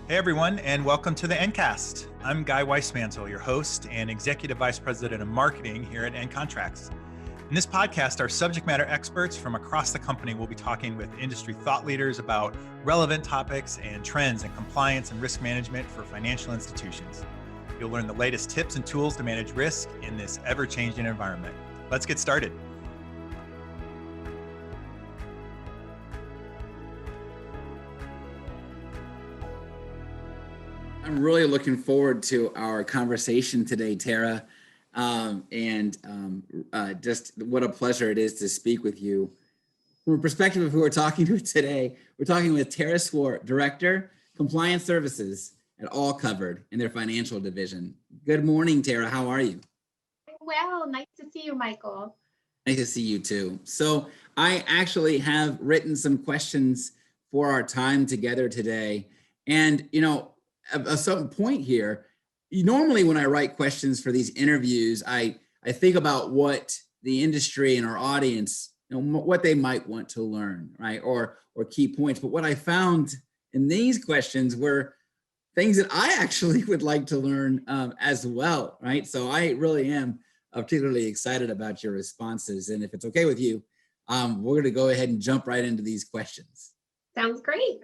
Hey everyone, and welcome to the Ncast. I'm Guy Weissmantel, your host and Executive Vice President of Marketing here at Ncontracts. In this podcast, our subject matter experts from across the company will be talking with industry thought leaders about relevant topics and trends in compliance and risk management for financial institutions. You'll learn the latest tips and tools to manage risk in this ever-changing environment. Let's get started. I'm really looking forward to our conversation today, Tara. Just what a pleasure it is to speak with you. From a perspective of who we're talking to today, we're talking with Tara Swart, Director, Compliance Services at All Covered in their financial division. Good morning, Tara. How are you? Well, nice to see you, Michael. Nice to see you too. So I actually have written some questions for our time together today. And, at a certain point here, normally when I write questions for these interviews, I think about what the industry and our audience, what they might want to learn, right? Or key points. But what I found in these questions were things that I actually would like to learn as well, right? So I really am particularly excited about your responses. And if it's okay with you, we're going to go ahead and jump right into these questions. Sounds great.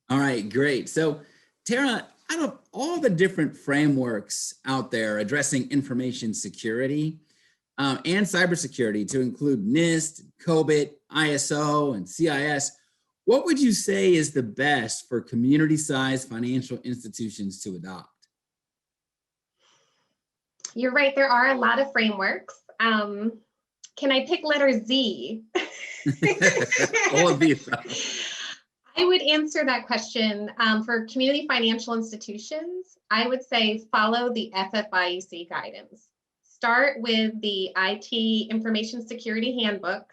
All right, great. So Tara, out of all the different frameworks out there addressing information security and cybersecurity, to include NIST, COBIT, ISO, and CIS, what would you say is the best for community-sized financial institutions to adopt? You're right, there are a lot of frameworks. Can I pick letter Z? All of these. I would answer that question for community financial institutions. I would say follow the FFIEC guidance. Start with the IT Information Security Handbook.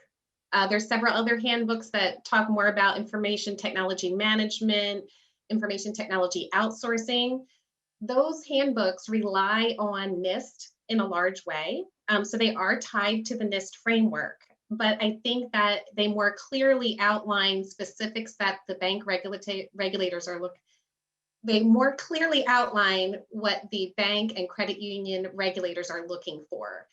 There's several other handbooks that talk more about information technology management, information technology outsourcing. Those handbooks rely on NIST in a large way. So they are tied to the NIST framework. But I think that they more clearly outline specifics that the bank regulators are looking. They more clearly outline what the bank and credit union regulators are looking for.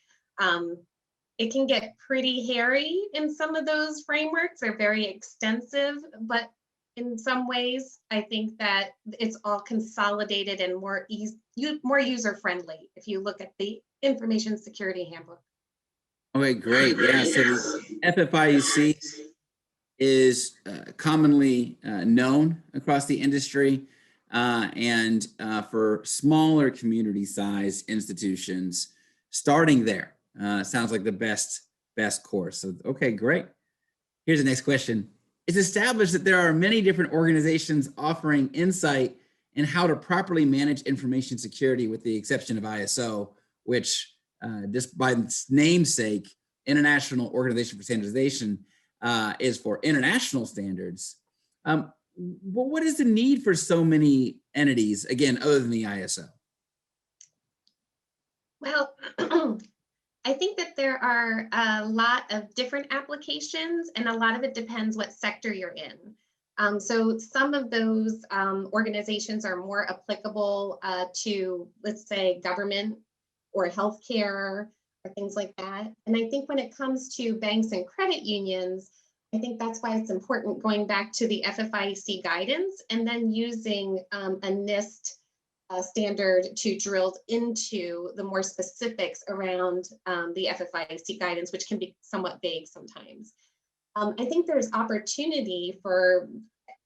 It can get pretty hairy in some of those frameworks. They're very extensive, but in some ways, I think that it's all consolidated and more user-friendly if you look at the Information Security Handbook. Okay, great. Yeah, so FFIEC is commonly known across the industry, and for smaller community-sized institutions, starting there sounds like the best course. So, okay, great. Here's the next question. It's established that there are many different organizations offering insight in how to properly manage information security, with the exception of ISO, which just by its namesake, International Organization for Standardization, is for international standards. What is the need for so many entities, again, other than the ISO? Well, I think that there are a lot of different applications, and a lot of it depends what sector you're in. So some of those organizations are more applicable to, let's say, government or healthcare or things like that. And I think when it comes to banks and credit unions, I think that's why it's important going back to the FFIEC guidance and then using a NIST standard to drill into the more specifics around the FFIEC guidance, which can be somewhat vague sometimes. I think there's opportunity for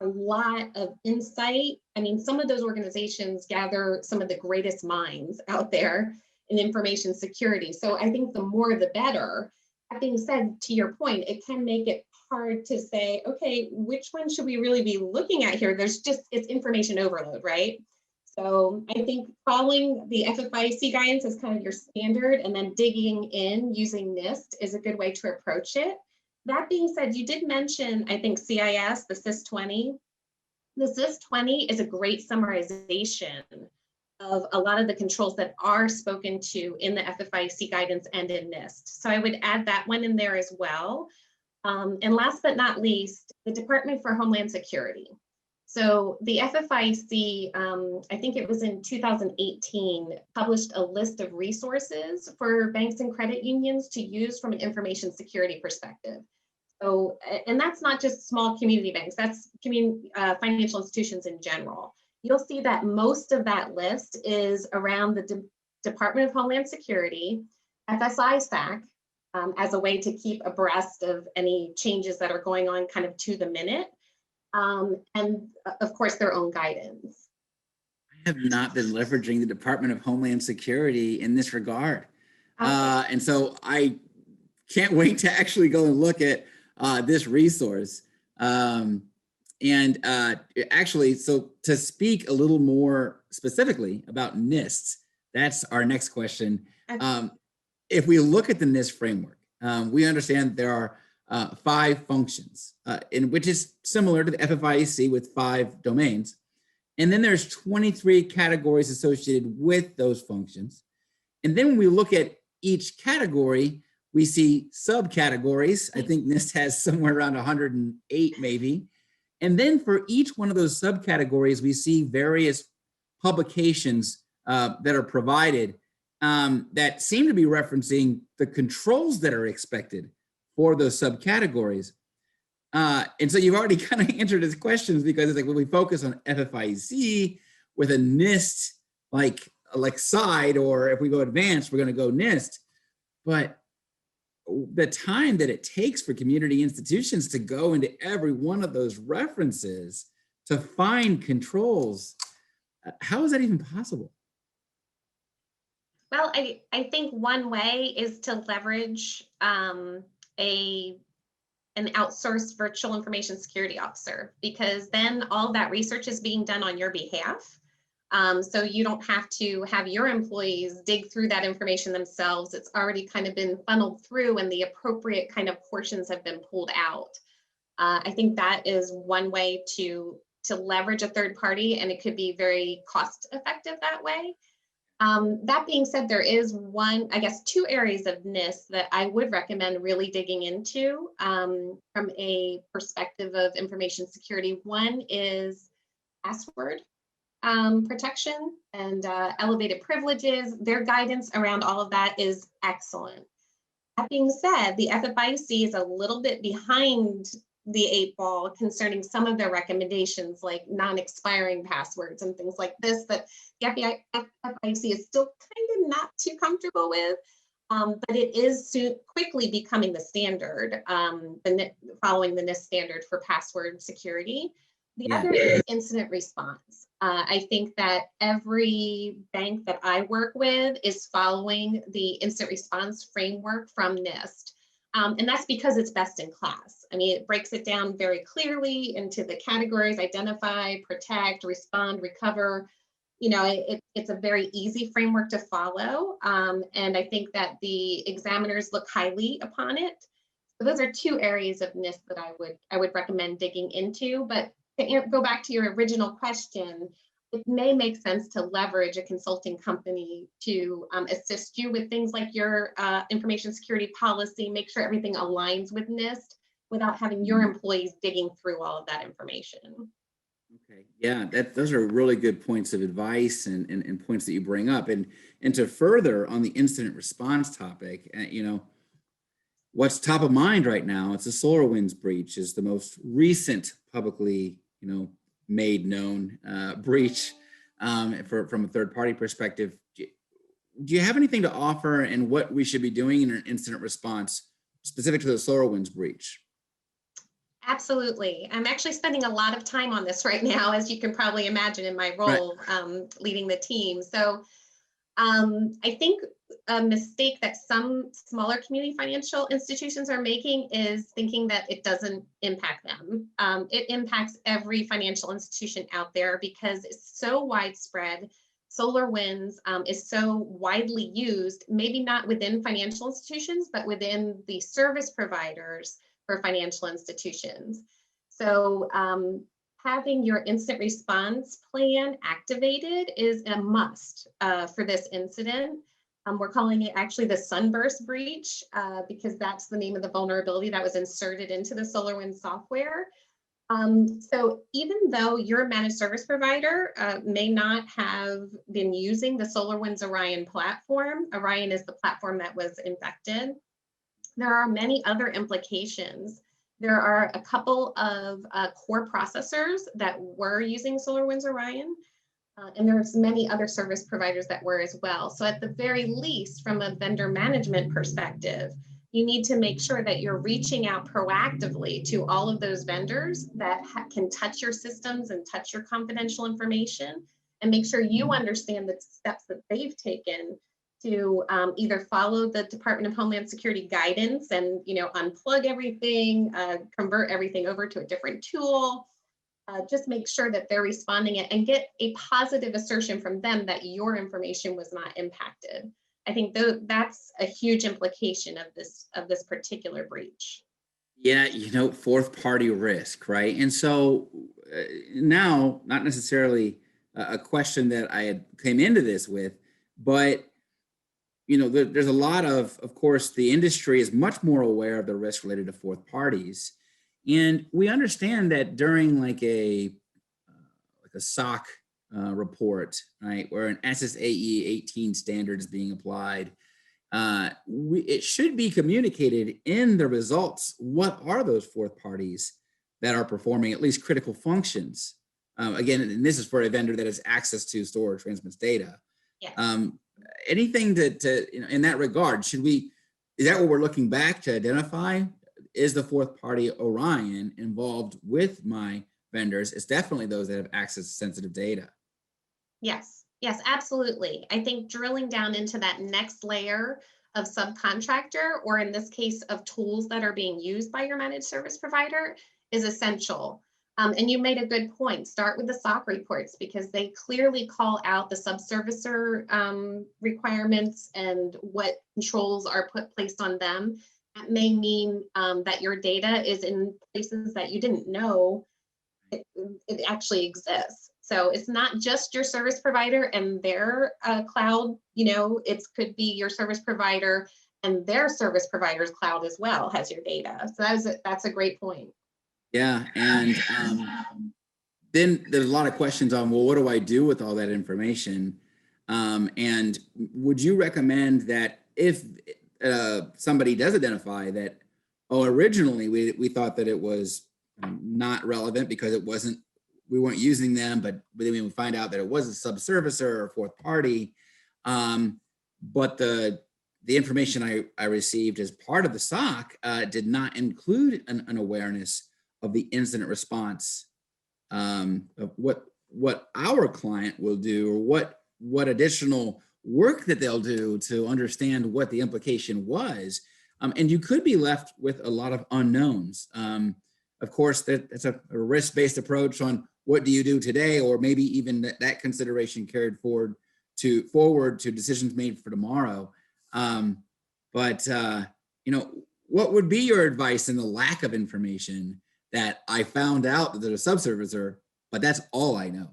a lot of insight. I mean, some of those organizations gather some of the greatest minds out there in information security. So I think the more the better. That being said, to your point, it can make it hard to say, okay, which one should we really be looking at here? It's information overload, right? So I think following the FFIEC guidance is kind of your standard, and then digging in using NIST is a good way to approach it. That being said, you did mention, I think, CIS, the CIS-20. The CIS-20 is a great summarization of a lot of the controls that are spoken to in the FFIEC guidance and in NIST. So I would add that one in there as well. And last but not least, the Department for Homeland Security. So the FFIEC, I think it was in 2018, published a list of resources for banks and credit unions to use from an information security perspective. So, and that's not just small community banks, that's financial institutions in general. You'll see that most of that list is around the Department of Homeland Security, FSI-SAC, as a way to keep abreast of any changes that are going on kind of to the minute. And of course, their own guidance. I have not been leveraging the Department of Homeland Security in this regard. And so I can't wait to actually go and look at this resource. Actually, so to speak a little more specifically about NIST, that's our next question. If we look at the NIST framework, we understand there are 5 functions, which is similar to the FFIEC with 5 domains. And then there's 23 categories associated with those functions. And then when we look at each category, we see subcategories. I think NIST has somewhere around 108 maybe. And then for each one of those subcategories, we see various publications that are provided that seem to be referencing the controls that are expected for those subcategories. And so you've already kind of answered his questions, because it's like when we focus on FFIEC with a NIST like side, or if we go advanced, we're going to go NIST. But the time that it takes for community institutions to go into every one of those references to find controls, how is that even possible? Well, I think one way is to leverage an outsourced virtual information security officer, because then all that research is being done on your behalf. So you don't have to have your employees dig through that information themselves. It's already kind of been funneled through, and the appropriate kind of portions have been pulled out. I think that is one way to leverage a third party, and it could be very cost effective that way. That being said, there is two areas of NIST that I would recommend really digging into from a perspective of information security. One is password protection and elevated privileges. Their guidance around all of that is excellent. That being said, the FFIEC is a little bit behind the 8 ball concerning some of their recommendations, like non-expiring passwords and things like this, that the FFIEC is still kind of not too comfortable with, but it is quickly becoming the standard, following the NIST standard for password security. The other is incident response. I think that every bank that I work with is following the incident response framework from NIST. And that's because it's best in class. I mean, it breaks it down very clearly into the categories: identify, protect, respond, recover. You know, it's a very easy framework to follow. And I think that the examiners look highly upon it. So those are 2 areas of NIST that I would recommend digging into. But to go back to your original question, it may make sense to leverage a consulting company to assist you with things like your information security policy, make sure everything aligns with NIST without having your employees digging through all of that information. Okay, yeah, those are really good points of advice and points that you bring up. And to further on the incident response topic, what's top of mind right now, it's the SolarWinds breach, is the most recent publicly, made known breach from a third party perspective. Do you have anything to offer and what we should be doing in an incident response specific to the SolarWinds breach? Absolutely. I'm actually spending a lot of time on this right now, as you can probably imagine in my role, leading the team. So I think a mistake that some smaller community financial institutions are making is thinking that it doesn't impact them. It impacts every financial institution out there because it's so widespread. SolarWinds is so widely used, maybe not within financial institutions, but within the service providers for financial institutions. So having your incident response plan activated is a must for this incident. We're calling it actually the Sunburst breach because that's the name of the vulnerability that was inserted into the SolarWinds software. So even though your managed service provider may not have been using the SolarWinds Orion platform, Orion is the platform that was infected, there are many other implications. There are a couple of core processors that were using SolarWinds Orion, and there's many other service providers that were as well. So at the very least, from a vendor management perspective, you need to make sure that you're reaching out proactively to all of those vendors that can touch your systems and touch your confidential information, and make sure you understand the steps that they've taken to either follow the Department of Homeland Security guidance and unplug everything, convert everything over to a different tool, just make sure that they're responding it and get a positive assertion from them that your information was not impacted. I think that's a huge implication of this particular breach. Yeah, fourth party risk, right? And so now, not necessarily a question that I had came into this with, but there's a lot of course, the industry is much more aware of the risk related to fourth parties. And we understand that during like a SOC report, right, where an SSAE 18 standard is being applied, it should be communicated in the results. What are those fourth parties that are performing at least critical functions? Again, and this is for a vendor that has access to store or transmits data. Yes. Anything to in that regard, is that what we're looking back to identify? Is the fourth party Orion involved with my vendors? It's definitely those that have access to sensitive data. Yes, absolutely. I think drilling down into that next layer of subcontractor, or in this case of tools that are being used by your managed service provider, is essential. And you made a good point. Start with the SOC reports, because they clearly call out the subservicer requirements and what controls are placed on them. That may mean that your data is in places that you didn't know it actually exists. So it's not just your service provider and their cloud, it could be your service provider and their service provider's cloud as well has your data. So that's a great point. Yeah, and then there's a lot of questions on, well, what do I do with all that information? And would you recommend that if somebody does identify that, originally we thought that it was not relevant because we weren't using them, but then we find out that it was a subservicer or fourth party, but the information I received as part of the SOC did not include an awareness of the incident response, of what our client will do, or what additional work that they'll do to understand what the implication was. And you could be left with a lot of unknowns. Of course, that's a risk-based approach on what do you do today, or maybe even that consideration carried forward to decisions made for tomorrow. But what would be your advice in the lack of information that I found out that there's a subservicer, but that's all I know?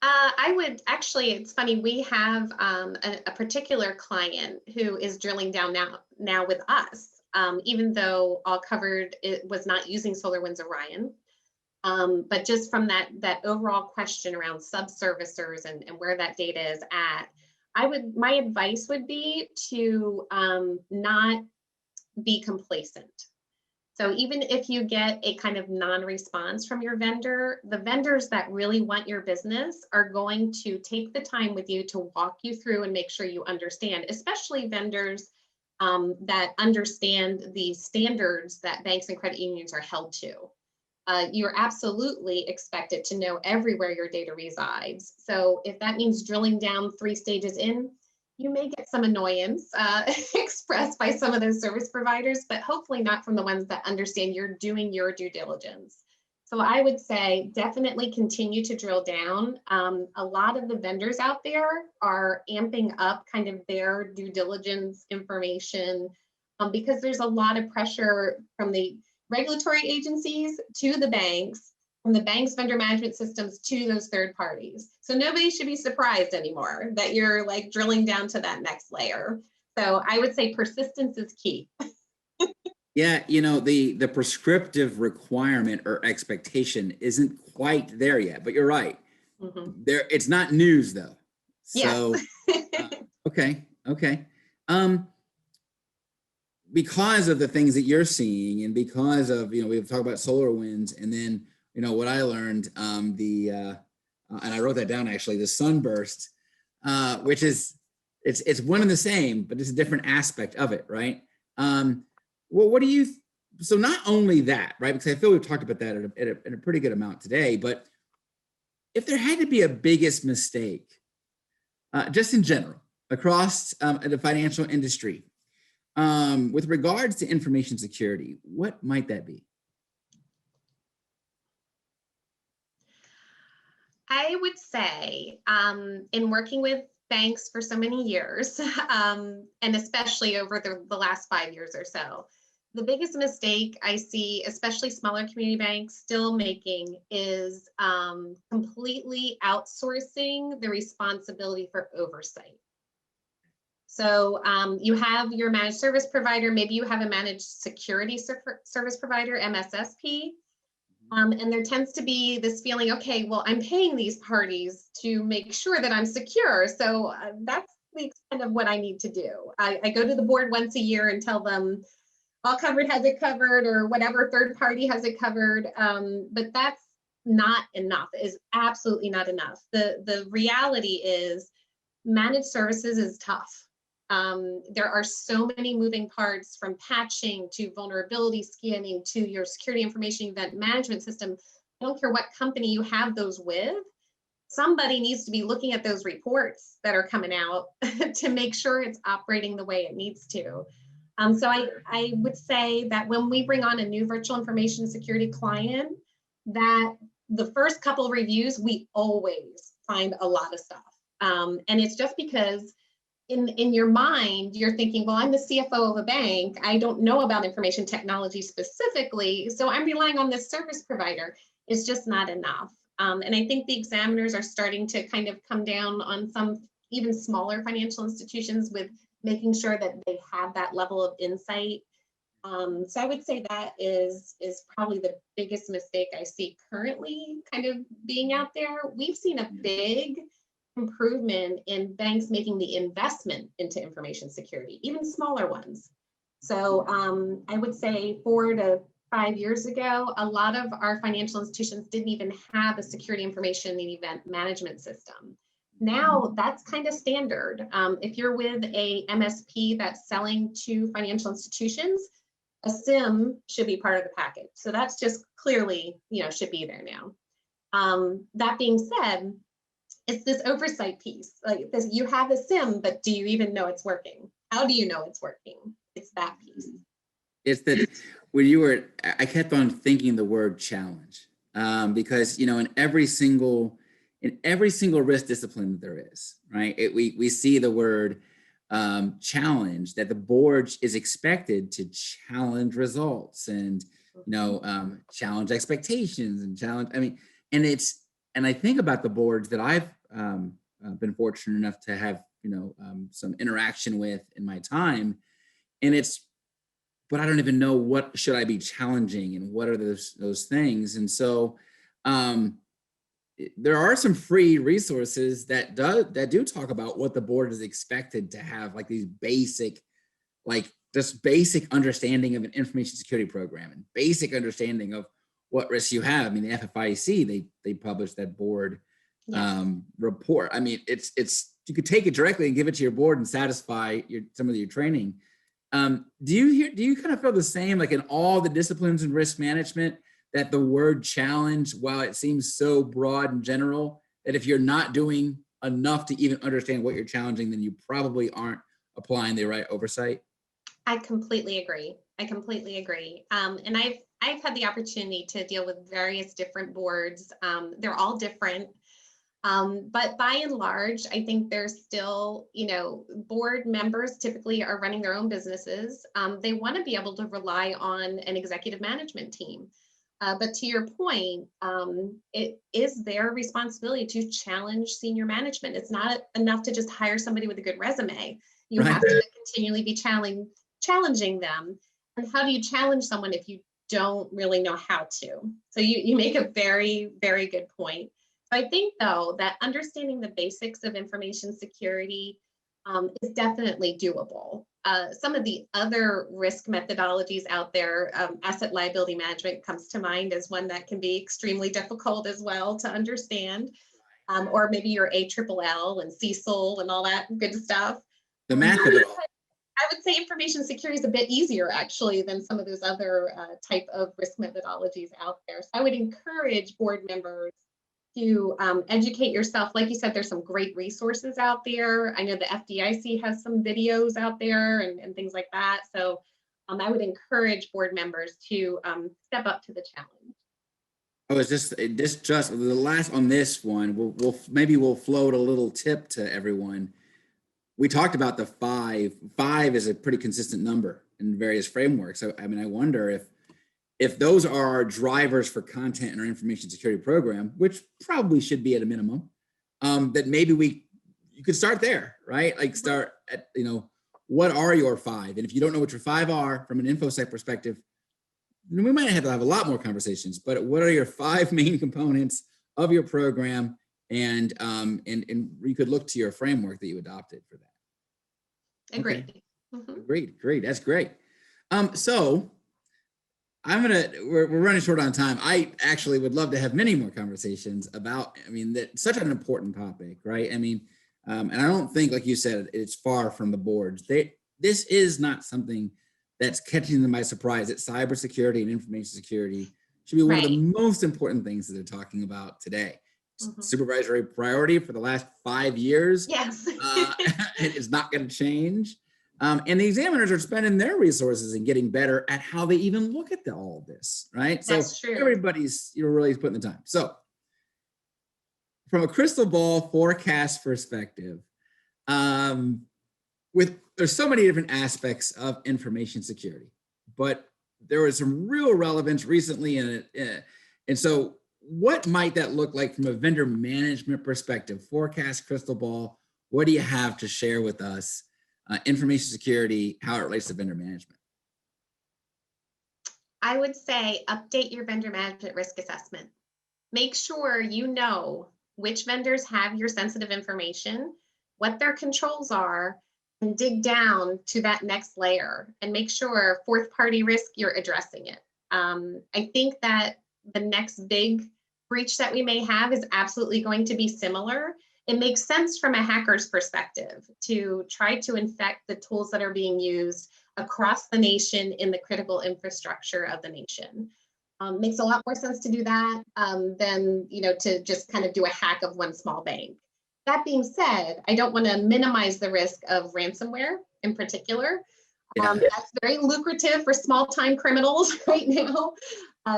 I would actually, it's funny, we have a particular client who is drilling down now with us, even though All Covered it was not using SolarWinds Orion. But just from that overall question around subservicers and where that data is at, my advice would be to not be complacent. So even if you get a kind of non-response from your vendor, the vendors that really want your business are going to take the time with you to walk you through and make sure you understand, especially vendors that understand the standards that banks and credit unions are held to. You're absolutely expected to know everywhere your data resides. So if that means drilling down 3 stages in, you may get some annoyance expressed by some of those service providers, but hopefully not from the ones that understand you're doing your due diligence. So I would say definitely continue to drill down. A lot of the vendors out there are amping up kind of their due diligence information because there's a lot of pressure from the regulatory agencies to the banks, from the bank's vendor management systems to those third parties. So nobody should be surprised anymore that you're like drilling down to that next layer. So I would say persistence is key. Yeah, the prescriptive requirement or expectation isn't quite there yet, but you're right. It's not news though. Yes. So, okay. Because of the things that you're seeing, and because of we've talked about SolarWinds, and then what I learned, and I wrote that down actually, the sunburst, which is it's one and the same, but it's a different aspect of it, right? Well, what do you? So not only that, right? Because I feel we've talked about that at a pretty good amount today. But if there had to be a biggest mistake, just in general across the financial industry, with regards to information security, what might that be? I would say, in working with banks for so many years, and especially over the last 5 years or so, the biggest mistake I see, especially smaller community banks still making, is completely outsourcing the responsibility for oversight. So you have your managed service provider, maybe you have a managed security service provider, MSSP, and there tends to be this feeling, okay, well, I'm paying these parties to make sure that I'm secure. So that's the extent of what I need to do. I go to the board once a year and tell them all covered has it covered, or whatever third party has it covered. But that's not enough, is absolutely not enough. The reality is managed services is tough. There are so many moving parts, from patching to vulnerability scanning to your security information event management system. I don't care what company you have those with, somebody needs to be looking at those reports that are coming out to make sure it's operating the way it needs to. So I would say that when we bring on a new virtual information security client, that the first couple of reviews, we always find a lot of stuff. And it's just because in your mind, you're thinking, well, I'm the CFO of a bank. I don't know about information technology specifically, so I'm relying on this service provider. It's just not enough. And I think the examiners are starting to kind of come down on some even smaller financial institutions with making sure that they have that level of insight. So I would say that is probably the biggest mistake I see currently kind of being out there. We've seen a big improvement in banks making the investment into information security, even smaller ones. So I would say 4 to 5 years ago, a lot of our financial institutions didn't even have a security information and event management system. Now that's kind of standard. If you're with a MSP that's selling to financial institutions, a SIM should be part of the package. So that's just clearly, should be there now. That being said, it's this oversight piece. Like this, you have a SIM, but do you even know it's working? How do you know it's working? It's that piece. It's that when I kept on thinking the word challenge, because in every single risk discipline that there is, right? We see the word challenge, that the board is expected to challenge results and challenge expectations and challenge. And I think about the boards that I've been fortunate enough to have some interaction with in my time, but I don't even know what should I be challenging and what are those things. And so there are some free resources that do talk about what the board is expected to have, like these basic understanding of an information security program and basic understanding of what risks you have. The FFIEC, they published that board report. It's you could take it directly and give it to your board and satisfy some of your training. Do you kind of feel the same, like in all the disciplines in risk management, that the word challenge, while it seems so broad and general, that if you're not doing enough to even understand what you're challenging, then you probably aren't applying the right oversight? I completely agree. And I've had the opportunity to deal with various different boards. They're all different. But by and large, I think there's still, board members typically are running their own businesses. They want to be able to rely on an executive management team. But to your point, it is their responsibility to challenge senior management. It's not enough to just hire somebody with a good resume. You have to continually be challenging them. And how do you challenge someone if you don't really know how to? So you make a very, very good point. So I think, though, that understanding the basics of information security is definitely doable. Some of the other risk methodologies out there, asset liability management comes to mind as one that can be extremely difficult as well to understand. Or maybe your ALLL and CECL and all that good stuff. The math of it all. I would say information security is a bit easier actually than some of those other type of risk methodologies out there. So I would encourage board members to educate yourself. Like you said, there's some great resources out there. I know the FDIC has some videos out there and things like that. So I would encourage board members to step up to the challenge. Oh, it's just the last on this one. We'll float a little tip to everyone. We talked about the five. Five is a pretty consistent number in various frameworks. So, I mean, I wonder if those are our drivers for content in our information security program, which probably should be at a minimum, that maybe you could start there, right? Like start at, what are your five? And if you don't know what your five are from an InfoSec perspective, then we might have to have a lot more conversations, but what are your five main components of your program? And you could look to your framework that you adopted for that. Agreed. Okay. Great. That's great. So we're running short on time. I actually would love to have many more conversations about, that's such an important topic, right? And I don't think, like you said, it's far from the boards. This is not something that's catching them by surprise. That cybersecurity and information security should be one of the most important things that they're talking about today. Supervisory priority for the last 5 years. Yes. It is not going to change. And the examiners are spending their resources and getting better at how they even look at all of this, right? That's true. Everybody's really putting the time. So from a crystal ball forecast perspective, there's so many different aspects of information security, but there was some real relevance recently in it. And so what might that look like from a vendor management perspective? Forecast, crystal ball, what do you have to share with us? Information security, how it relates to vendor management? I would say update your vendor management risk assessment. Make sure you know which vendors have your sensitive information, what their controls are, and dig down to that next layer and make sure fourth party risk, you're addressing it. I think that the next big breach that we may have is absolutely going to be similar. It makes sense from a hacker's perspective to try to infect the tools that are being used across the nation in the critical infrastructure of the nation. Makes a lot more sense to do that than to just kind of do a hack of one small bank. That being said, I don't want to minimize the risk of ransomware in particular. That's very lucrative for small-time criminals right now.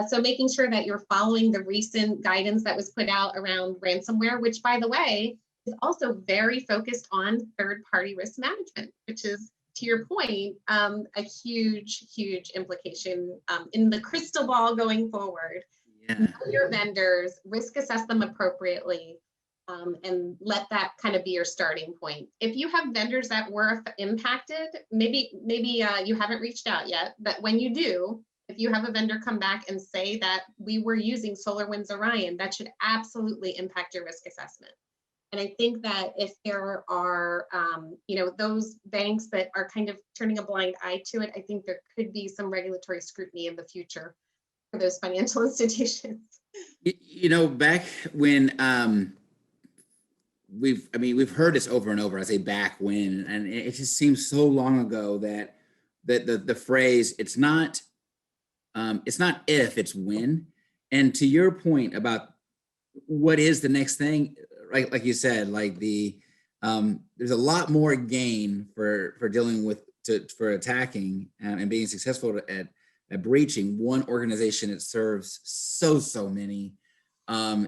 So making sure that you're following the recent guidance that was put out around ransomware, which, by the way, is also very focused on third-party risk management, which is, to your point, a huge, huge implication in the crystal ball going forward. Know your vendors, risk assess them appropriately, and let that kind of be your starting point. If you have vendors that were impacted, maybe you haven't reached out yet, but when you do, if you have a vendor come back and say that we were using SolarWinds Orion, that should absolutely impact your risk assessment. And I think that if there are, those banks that are kind of turning a blind eye to it, I think there could be some regulatory scrutiny in the future for those financial institutions. Back when we've heard this over and over. I say back when, and it just seems so long ago that the phrase it's not if, it's when. And to your point about what is the next thing, right? Like you said, like there's a lot more gain for dealing with for attacking and being successful at breaching one organization that serves so many.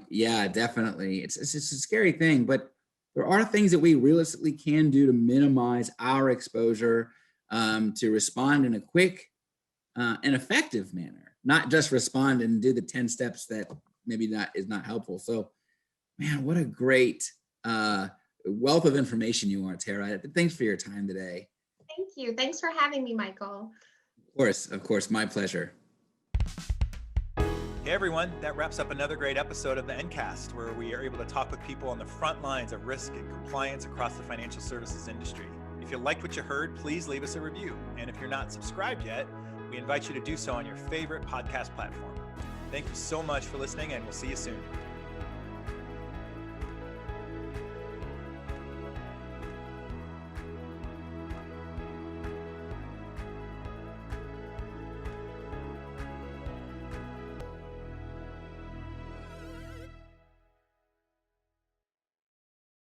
Yeah, definitely. It's a scary thing, but there are things that we realistically can do to minimize our exposure, to respond in a quick and effective manner, not just respond and do the 10 steps that maybe is not helpful. So, man, what a great wealth of information you are, Tara. Thanks for your time today. Thank you. Thanks for having me, Michael. Of course, my pleasure. Hey everyone, that wraps up another great episode of the Ncast, where we are able to talk with people on the front lines of risk and compliance across the financial services industry. If you liked what you heard, please leave us a review. And if you're not subscribed yet, we invite you to do so on your favorite podcast platform. Thank you so much for listening, and we'll see you soon.